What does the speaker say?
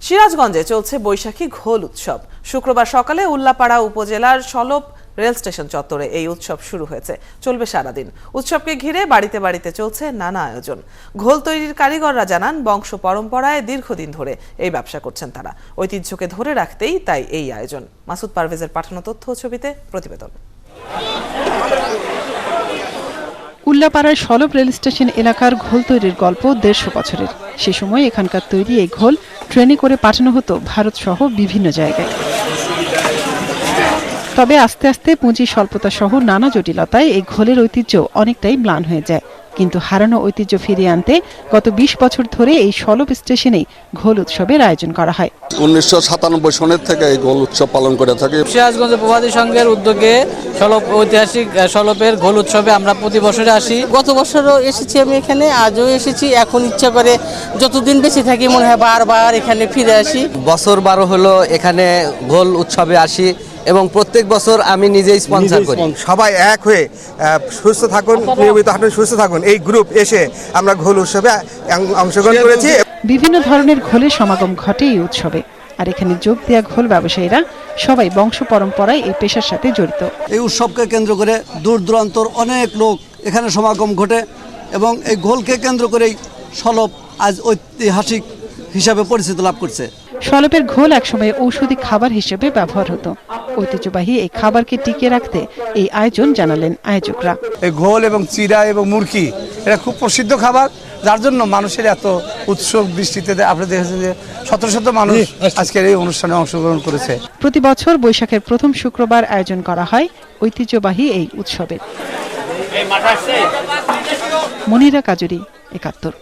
সিরাজগঞ্জে চলছে বৈশাখী ঘোল উৎসব। শুক্রবার সকালে উল্লাপাড়া উপজেলার সলপ রেল স্টেশন চত্বরে এই উৎসব শুরু হয়েছে, চলবে সারাদিন। উৎসবকে ঘিরে বাড়িতে বাড়িতে চলছে নানা আয়োজন। ঘোল তৈরির কারিগররা জানান, বংশ পরম্পরায় দীর্ঘদিন ধরে এই ব্যবসা করছেন তারা। ঐতিহ্যকে ধরে রাখতেই তাই এই আয়োজন। মাসুদ পারভেজের পাঠানো তথ্য ও ছবিতে প্রতিবেদন। উল্লাপাড়ার সলপ রেল স্টেশন এলাকার ঘোল তৈরির গল্প 150 বছরের। সে সময় এখানকার তৈরি এই ঘোল ট্রেনে করে পাঠানো হতো ভারত সহ বিভিন্ন জায়গায়। তবে আস্তে আস্তে পুঁজি স্বল্পতা সহ নানা জটিলতায় এই ঘোলের ঐতিহ্য অনেকটাই ম্লান হয়ে যায়। কিন্তু হারানো ঐতিহ্য ফিরিয়ে আনতে গত 20 বছর ধরে এই সলপ স্টেশনেই ঘোল উৎসবের আয়োজন করা হয়। 1997 সনের থেকে এই ঘোল উৎসব পালন করে থাকি। সিরাজগঞ্জ প্রবাদী সংঘের উদ্যোগে সলপ ঐতিহাসিক সলপের ঘোল উৎসবে আমরা প্রতি বছরে আসি। গত বছরও এসেছি আমি এখানে, আজও এসেছি। এখন ইচ্ছা করে যতদিন বেঁচে থাকি মনে হয় বারবার এখানে ফিরে আসি। বছর 12 হলো এখানে ঘোল উৎসবে আসি এবং প্রত্যেক বছর আমি নিজেই স্পন্সর করি। সবাই এক হয়ে সুস্থ থাকুন, নিয়মিত হাঁটুন, সুস্থ থাকুন, এই গ্রুপ এসে আমরা ঘোল উৎসবে অংশগ্রহণ করেছি। বিভিন্ন ধরনের ঘোলের সমাগম ঘটে এই উৎসবে। আর এখানে যোগ দেয়া ঘোল ব্যবসায়ীরা সবাই বংশ পরম্পরায় এই পেশার সাথে জড়িত। এই উৎসবকে কেন্দ্র করে দূর দূরান্তর অনেক লোক এখানে সমাগম ঘটে এবং এই ঘোলকে কেন্দ্র করেই সলপ আজ ঐতিহাসিক হিসাবে পরিচিতি লাভ করছে। সলপের ঘোল একসময় ঔষধি খাবার হিসেবে ব্যবহার হতো। ঐতিহ্যবাহী এই খাবারকে টিকিয়ে রাখতে এই আয়োজন জানালেন আয়োজকরা। এই ঘোল এবং চিড়া এবং মুরকি এটা খুব প্রসিদ্ধ খাবার, যার জন্য মানুষের এত উৎসব দৃষ্টিতে আপনি দেখেছেন যে শত শত মানুষ আজকের এই অনুষ্ঠানে অংশগ্রহণ করেছে। প্রতি বছর বৈশাখের প্রথম শুক্রবার আয়োজন করা হয় ঐতিহ্যবাহী এই উৎসবের। মনিরা কাজুরি, 71।